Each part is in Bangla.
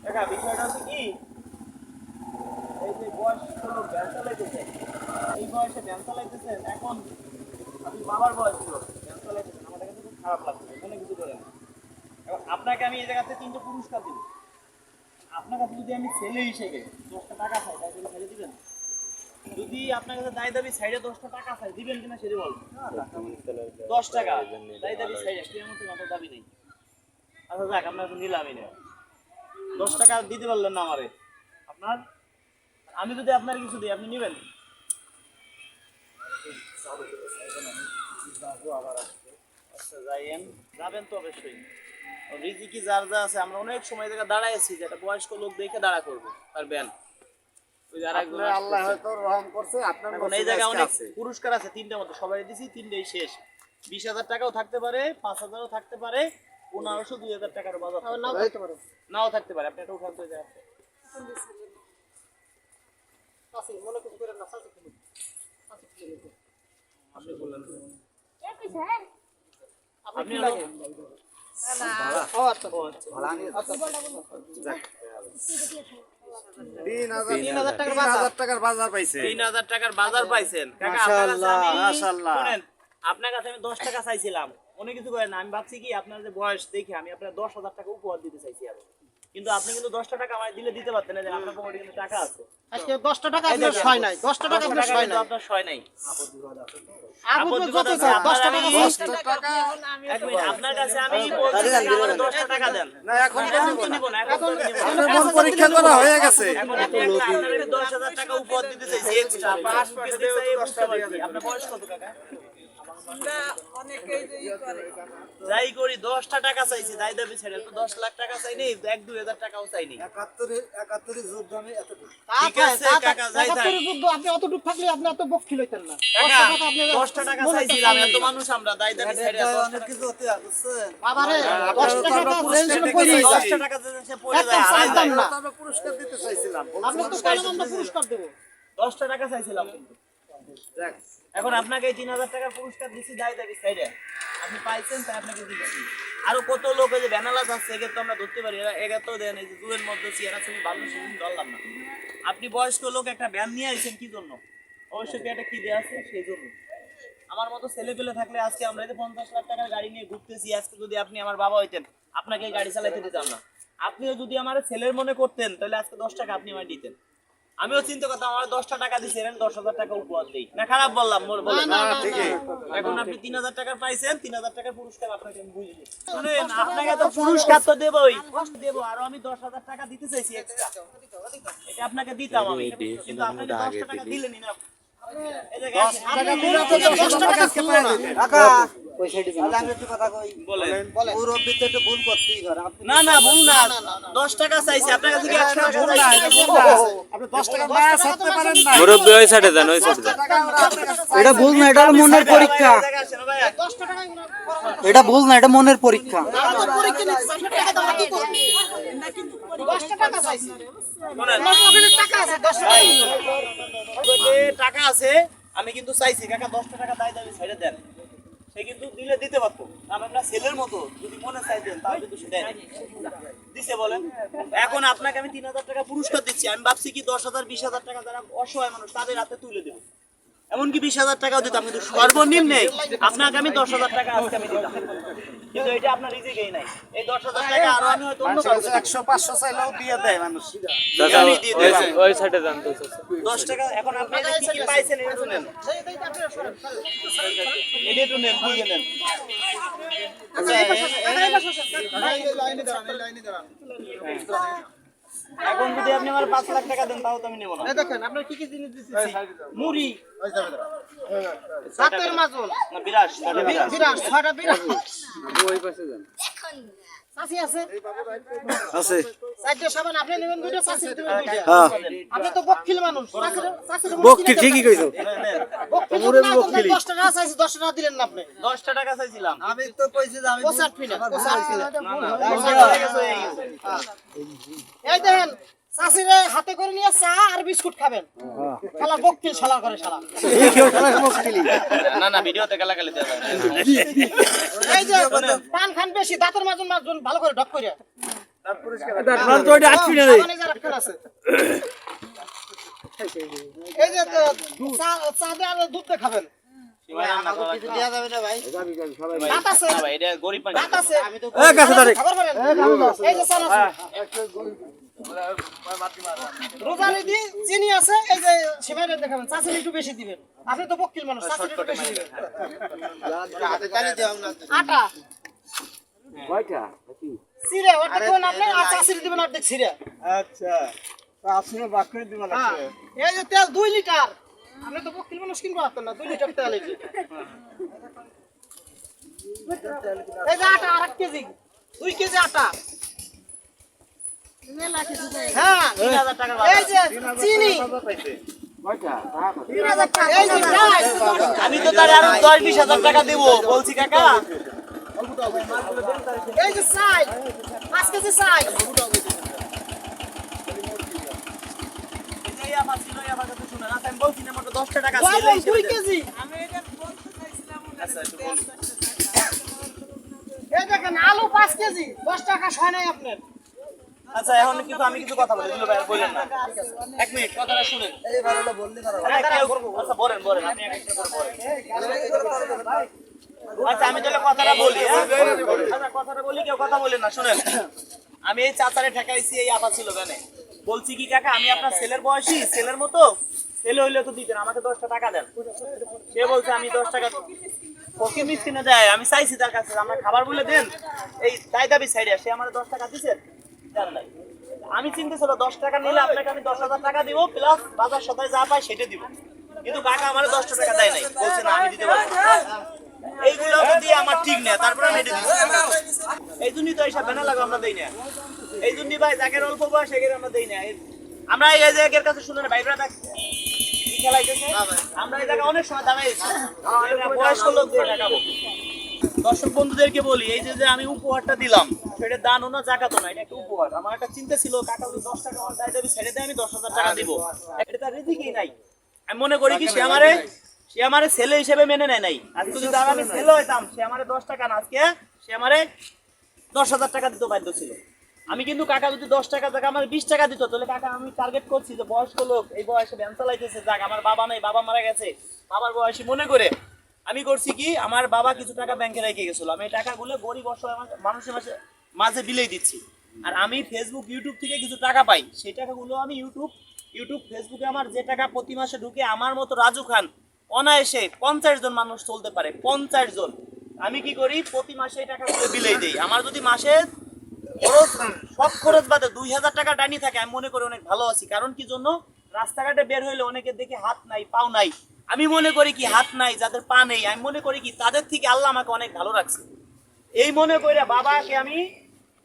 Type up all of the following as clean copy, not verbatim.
কাকা বিষয়টা হচ্ছে কি, এই যে বয়স হলো ভ্যান চালাইতেছেন, এই বয়সে ভ্যান চালাইতেছেন, এখন আপনি বাবার বয়স হলো ভ্যান চালাইতেছেন, আমাদের কাছে খুব খারাপ লাগছে, কোনো কিছু করেন। এখন আপনাকে আমি এই জায়গাতে 3টে পুরস্কার দিব। আপনার কাছে যদি আমি ছেলে হিসেবে 10টা টাকা চাই, তাই তুমি ছেড়ে দিবেন? যদি আপনার কাছে দায় দাবি সাইডে 10টা টাকা চাই, দিবেন কিনা সেটা বলুন। 10 টাকা দায় দাবি সাইডে কিরকম মাত্র দাবি নেই। আচ্ছা যাক, আপনার তো নিলামই না, 10 টাকা দিতে পারলেন না আমারে আপনার। আমি যদি আপনার কিছু দিই, আপনি নেবেন? আচ্ছা যাইয়েন, যাবেন তো অবশ্যই। রিজিকি যার যা আছে, আমরা অনেক সময় থেকে দাঁড়াইছি যে একটা বয়স্ক লোক দেখে দাঁড়া করবো আর ব্যান। আল্লাহ হয়তো রহম করছে, আপনার এখন এই জায়গায় অনেক পুরস্কার আছে, 3টা মতো সবাই দিছি, 3টেই শেষ। 20,000 টাকাও থাকতে পারে, 5,000ও থাকতে পারে, 1500 2000 টাকার বাজার নাও থাকতে পারে। আপনি একটা উঠান তো যায় আপনি বললেন আপনি টাকার বাজার পাইছে। 3,000 টাকার বাজার পাইছেন কাকা। শুনেন, আপনার কাছে আমি 10 টাকা চাইছিলাম, অনেক কিছু করেন না। আমি ভাবছি কি, আপনার যে বয়স দেখে আমি আপনার 10,000 টাকা উপহার দিতে চাইছি আরো, কিন্তু আপনি কিন্তু 10টা টাকা আমার দিলে দিতে পারতেন না, যে আপনার পকেটে কিন্তু টাকা আছে। আজকে 10টা টাকা আপনার ছয় নাই, 10টা টাকা আপনার ছয় নাই, আপনার ছয় নাই। আপনি কত চান? 10টা টাকা 10টা টাকা এক মিনিট, আপনার কাছে আমি বলছি যে আমার 10টা টাকা দেন। না, এখন তো নিব না, এখন তো নিব না। আপনার মন পরীক্ষা করা হয়ে গেছে। এখন আমি আপনাকে 10,000 টাকা উপহার দিতে চাইছি এক্সট্রা। পাস দিতে চাই, বুঝতে পারছি। আপনার বয়স কত কাকা? যাই করি 10টা টাকা চাইছি, দায় দাবি ছেড়ে তো 10 লাখ টাকা চাই নেই, 1-2 হাজার টাকাও চাই নেই। 71 যুদ্ধ আমি এতটুকু। ঠিক আছে কাকা, যাই থাক। আপনি অতটুকু থাকলে আপনি এত বকফিল হইতেন না। কাকা 10টা টাকা চাইছিলাম, এত মানুষ আমরা, দায় দাবি ছেড়ে 10 কিছু হতে বুঝছেন। বাবারে 10টা টাকা টেনশন করি 10টা টাকা সে পড়ে যায়। একটা চাইতাম না। আমরা পুরস্কার দিতে চাইছিলাম। আপনি তো বললাম আমরা পুরস্কার দেব। 10টা টাকা চাইছিলাম কিন্তু। যাক, এখন আপনাকে এই 3,000 টাকার পুরস্কার দিচ্ছি, দায় দাবি সাইডে আপনি পাইছেন, তাই আপনাকে দিচ্ছি। আরো কত লোক এই যে ব্যানালাস আছে, একে তো আমরা ধরতে পারি, একে তো দেন। এই যে দূরের মধ্যে চেয়ারা ছবি ভালো সেদিন ধরলাম না। আপনি বয়স্ক লোক একটা ব্যান নিয়ে আইছেন কি জন্য? অবশ্যই কি একটা খিদে আছে, সেই জন্য। আমার মতো ছেলে পেলে থাকলে আজকে আমরা এই যে 50 লাখ টাকার গাড়ি নিয়ে ঘুরতেছি, আজকে যদি আপনি আমার বাবা হইতেন, আপনাকে এই গাড়ি চালাইতে দিতাম না। আপনিও যদি আমার ছেলের মনে করতেন, তাহলে আজকে 10 টাকা আপনি আমায় দিতেন। আমিও চিন্তা করতাম, আমার 10টা টাকা দিচ্ছেন, 10,000 টাকা উপহার দেই না। খারাপ বললাম? ঠিকই। এখন আপনি 3,000 টাকা পাইছেন, 3,000 টাকার পুরস্কার আপনাকে আমি বুঝে দিচ্ছি। শুনেন, আপনাকে তো পুরস্কার তো দেবই, দেবো, আরো আমি 10,000 টাকা দিতে চাইছি এক্সট্রা। এটা আপনাকে দিতাম আমি, কিন্তু আপনাকে 10টা টাকা দিলেনই না। এই যে গ্যাস না না ভুল না, 10 টাকা চাইছি আপনার কাছে, কি 100 ভুল না? এটা ভুল না। আপনি 10 টাকা না ছাড়তে পারেন না। মুরব্বি ওই সাইডে দেন, ওই সাইডে দেন। এটা ভুল না, এটা মনের পরীক্ষা। এই জায়গায় আসেন ভাই। এটা ভুল না, এটা মনের পরীক্ষা। টাকা আছে, আমি কিন্তু চাইছি কাকা 10টা টাকা দায় দাবি ছেড়ে দেন। সে কিন্তু দিলে দিতে পারতো, আমরা ছেলের মতো যদি মনে চাইতেন তাহলে কিন্তু সে দেয় দিছে বলেন। এখন আপনাকে আমি 3,000 টাকা পুরস্কার দিচ্ছি, আমি ভাবছি কি 10,000 20,000 টাকা যারা অসহায় মানুষ তাদের হাতে তুলে দেবো, এমনকি 20,000 টাকাও দিতাম, কিন্তু সর্বনিম্নে আপনাকে আমি 10,000 টাকা আজকে আমি দিতাম। কিন্তু এটা আপনার রিজিকেই নাই। এই 10,000 টাকা আরো আমি হয়তো অন্য কাউকে 100 500 চাইলেও দিয়ে দেয় মানুষ। চাচা, আমি দিয়ে দিলাম। ওই সাইডে দেন তো চাচা। 10 টাকা। এখন আপনি যে কি কি পাইছেন এটা তো নেন, এটা তো নেন, বুঝে নেন। আচ্ছা, এখন যদি আপনি আমার 5 লাখ টাকা দেন তাও তো আমি নেব না। দেখেন আপনার কি কি জিনিস দিচ্ছি। মুড়ি, সাতের মাজল, না বিরাস, বিরাস, 6টা বিরাস। ওই পাশে দেন। চাচি আছে? আছে। 4টা সাবান আপনি নেবেন, 2টা চাচি দেবেন 2টা। হ্যাঁ। আপনি তো বকখিল মানুষ। চাচির বককি ঠিকই কইছো। তোমরে বকখিলি। 10 টাকা চাইছি, 10 টাকা দিলেন না আপনি। 10টা টাকা চাইছিলাম। আমি তো কইছি যে আমি 65 না, 65 না না, এই দেখেন চাচিরে হাতে করে নিয়ে চা আর বিস্কুট খাবেন। শালা বকখিল, শালা করে শালা। না না, ভিডিওতে গালাগালি দেওয়া যাবে না। এই যে পান খান বেশি, দাঁতের মাজন মাজন ভালো করে ঢক করে। তারপরে তো ওইটা আটকি না রে এই যে চা দিয়ে আর দুধ দিয়ে খাবেন ভাত আছে এটা গরিব মানুষ ভাত আছে খাবার পারেন এই যে চাল আছে রোজালি দি চিনি আছে এই যে সিমেন্ট দেখাবেন চাচিনি একটু বেশি দিবেন আপনি তো বকিল মানুষ চাচিনি একটু বেশি দিবেন আটা কয়টা সিরে ওটা কোন আপনি আর চাচিনি দিবেন অর্ধেক সিরে আচ্ছা আসলে বাকরি দিবা হ্যাঁ এই যে তেল 2 লিটার আপনি তো বকিল মানুষ কিনবো না 2 লিটার তেল এই যে আটা 1 কেজি 2 কেজি আটা হ্যাঁ 3000 টাকার এই যে চিনি কয়টা এই যে ডাল আমি তো তারে আরো 10-20 হাজার টাকা দেব বলছি কাকা এই যে চাই 5 কেজি চাই এই আমার ছিল এই আমার কাছে শুনুন আমি বলছি না মাত্র 10 টাকা ছিল লবণ 2 কেজি আচ্ছা একটু বলুন। এই দেখেন আলু 5 কেজি 10 টাকা হয় নাই আপনার আচ্ছা এখন কিন্তু আমি কিছু কথা বলি দিলো ভাই আর বলেন না 1 মিনিট কথাটা শুনেন এই ভালো বললি আচ্ছা বলেন আপনি একটা করে বলেন আচ্ছা আমি তাহলে কথাটা বলি আচ্ছা কথাটা বলি কেউ কথা বলেন না শুনেন আমি এই চাচারে ঠেকাইছি এই আপা ছিল কেন বলছি কি কাকা আমি আপনার ছেলের বয়সী ছেলের মতো ছেলে হইলে তো দিতেন আমাকে 10 টাকা দেন সে বলছে আমি 10 টাকা ওকে মিসকিনে দেয় আমি চাইছি তার কাছে আমরা খাবার বলে দেন এই দাবি সাইডে সে আমার 10 টাকা দিছে দেন নাই আমি চিন্তা ছিল 10 টাকা নিলে আপনাকে আমি 10,000 টাকা দিব প্লাস বাজার সদায় যা পাই সেটা দিব কিন্তু কাকা আমার 10 টাকা দেয় নাই বলছে না আমি দিতে পারবো এইগুলো তো দিয়ে আমার ঠিক না তারপর আমি এটা দিছি এই জন্যই তো এইসব বেনা লাগা আমরা দেই না এই জন্যই ভাই যাকে অল্প বয়স একে আমরা দেই না আমরা এই যে একের কাছে শুনে ভাইরা দেখ কি খেলাইতেছে আমরা এই জায়গা অনেক সময় দাঁড়াই বয়স্ক লোকদের দেখাবো দর্শক বন্ধুদেরকে বলি এই যে আমি উপহারটা দিলাম সেটা দানও না জাকাতও না এটা একটা উপহার আমার একটা চিন্তা ছিল কাকা যদি 10 টাকা আমার দায় ছেড়ে দেয় আমি 10,000 টাকা দিব এটা তার রিজিকই নাই আমি মনে করি কি সে আমারে ছেলে হিসেবে মেনে নেয় নাই আজকে যদি আমি ছেলে হইতাম সে আমারে 10 টাকা না আজকে সে আমারে 10,000 টাকা দিতে বাধ্য ছিল আমি কিন্তু কাকা যদি 10 টাকা জায়গা আমার 20 টাকা দিত তাহলে কাকা আমি টার্গেট করছি যে বয়স্ক লোক এই বয়সে ভ্যান চালাইতেছে যাক আমার বাবা নাই বাবা মারা গেছে বাবার বয়সী মনে করে আমি করছি কি আমার বাবা কিছু টাকা ব্যাংকে রেখে গেছিল আমি এই টাকাগুলো গরিব অসহায় মানুষের মাঝে বিলেই দিচ্ছি আর আমি ফেসবুক ইউটিউব থেকে কিছু টাকা পাই সেই টাকাগুলো আমি ইউটিউব ফেসবুকে আমার যে টাকা প্রতি মাসে ঢুকে আমার মতো রাজু খান অনায়াসে 50 জন মানুষ চলতে পারে 50 জন আমি কি করি প্রতি মাসে এই টাকাগুলো বিলেই দেই আমার যদি মাসে খরচ সব খরচ বাদে 2000 টাকা ডানি থাকে আমি মনে করি অনেক ভালো আছি কারণ কি জন্য রাস্তাঘাটে বের হইলে অনেকে দেখে হাত নাই পাও নাই আমি মনে করি কি হাত নাই যাদের পা নেই আমি মনে করি কি তাদের থেকে আল্লাহ আমাকে অনেক ভালো রাখছে এই মনে করে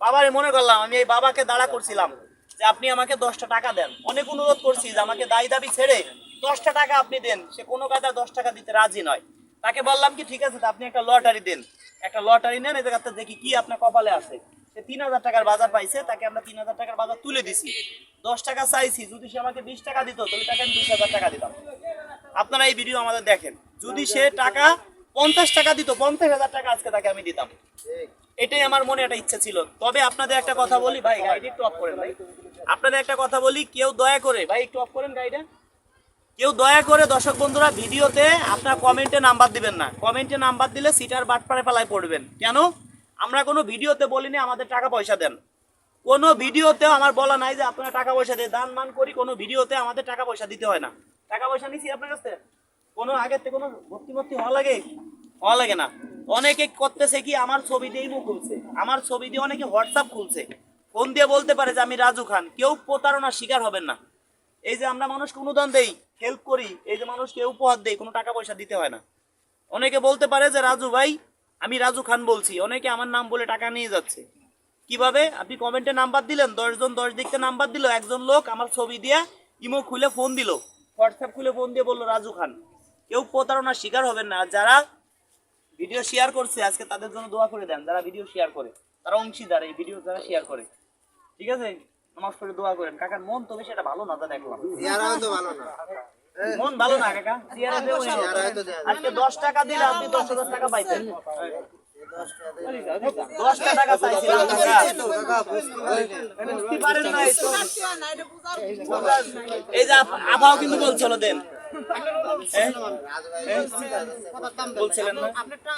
বাবারে মনে করলাম আমি এই বাবাকে দাঁড়া করছিলাম যে আপনি আমাকে 10টা টাকা দেন অনেক অনুরোধ করছি যে আমাকে দাবি ছেড়ে 10টা টাকা আপনি দেন সে কোনো কাজে 10 টাকা দিতে রাজি নয় তাকে বললাম কি ঠিক আছে আপনি একটা লটারি দেন একটা লটারি নেন এই জায়গাতে দেখি কি আপনার কপালে আছে সে 3000 টাকার বাজার পাইছে তাকে আমরা 3000 টাকার বাজার তুলে দিছি 10 টাকা চাইছি যদি সে আমাকে 20 টাকা দিত তাহলে তাকে আমি 20,000 টাকা দিতাম আপনারা এই ভিডিও আমাদের দেখেন যদি সে টাকা 50 টাকা দিত 50,000 টাকা আজকে তাকে আমি দিতাম এটাই আমার মনে একটা ইচ্ছা ছিল তবে আপনাদের একটা কথা বলি ভাই গাড়ি একটু অফ করেন ভাই আপনাদের একটা কথা বলি কেউ দয়া করে ভাই একটু অফ করেন গাড়িটা কেউ দয়া করে দর্শক বন্ধুরা ভিডিওতে আপনার কমেন্টে নাম্বার দিবেন না কমেন্টে নাম্বার দিলে সিটার বাটপাড়ে পালায় পড়বেন কেন আমরা কোনো ভিডিওতে বলিনি আমাদের টাকা পয়সা দেন কোনো ভিডিওতেও আমার বলা নাই যে আপনারা টাকা পয়সা দিয়ে দান মান করি কোনো ভিডিওতে আমাদের টাকা পয়সা দিতে হয় না টাকা পয়সা নিছি আপনার কাছে কোনো আগের থেকে কোনো ভর্তি হওয়া লাগে না অনেকে করতেছে কি আমার ছবি দিয়েই মুখ খুলছে আমার ছবি দিয়ে অনেকে হোয়াটসঅ্যাপ খুলছে ফোন দিয়ে বলতে পারে যে আমি রাজু খান কেউ প্রতারণার শিকার হবেন না এই যে আমরা মানুষকে অনুদান দেই হেল্প করি এই যে মানুষকে উপহার দেই কোনো টাকা পয়সা দিতে হয় না অনেকে বলতে পারে যে রাজু ভাই আমি রাজু খান বলছি অনেকে আমার নাম বলে টাকা নিয়ে যাচ্ছে কিভাবে আপনি কমেন্টে নাম্বার দিলেন 10 জন 10 দিকতে নাম্বার দিল একজন লোক আমার ছবি দিয়ে ইমো খুলে ফোন দিল হোয়াটসঅ্যাপ খুলে ফোন দিয়ে বললো রাজু খান কেউ প্রতারণার শিকার হবেন না যারা ভিডিও শেয়ার করছে আজকে তাদের জন্য দোয়া করে দেন যারা ভিডিও শেয়ার করে তারা অংশীদার এই ভিডিও যারা শেয়ার করে ঠিক আছে নামাজ পড়ে দোয়া করেন কাকার মন তো বেশি এটা ভালো না তা দেখলাম মন ভালো না কাকা আজকে 10 টাকা দিলে আপনি 10,000 টাকা পাইতেন 10টা টাকা চাইছিলাম কাকা। বুঝতে পারেন নাই তো। এই যে আপাও কিন্তু বলছিল দেন। বলছিলেন না? আপনারটা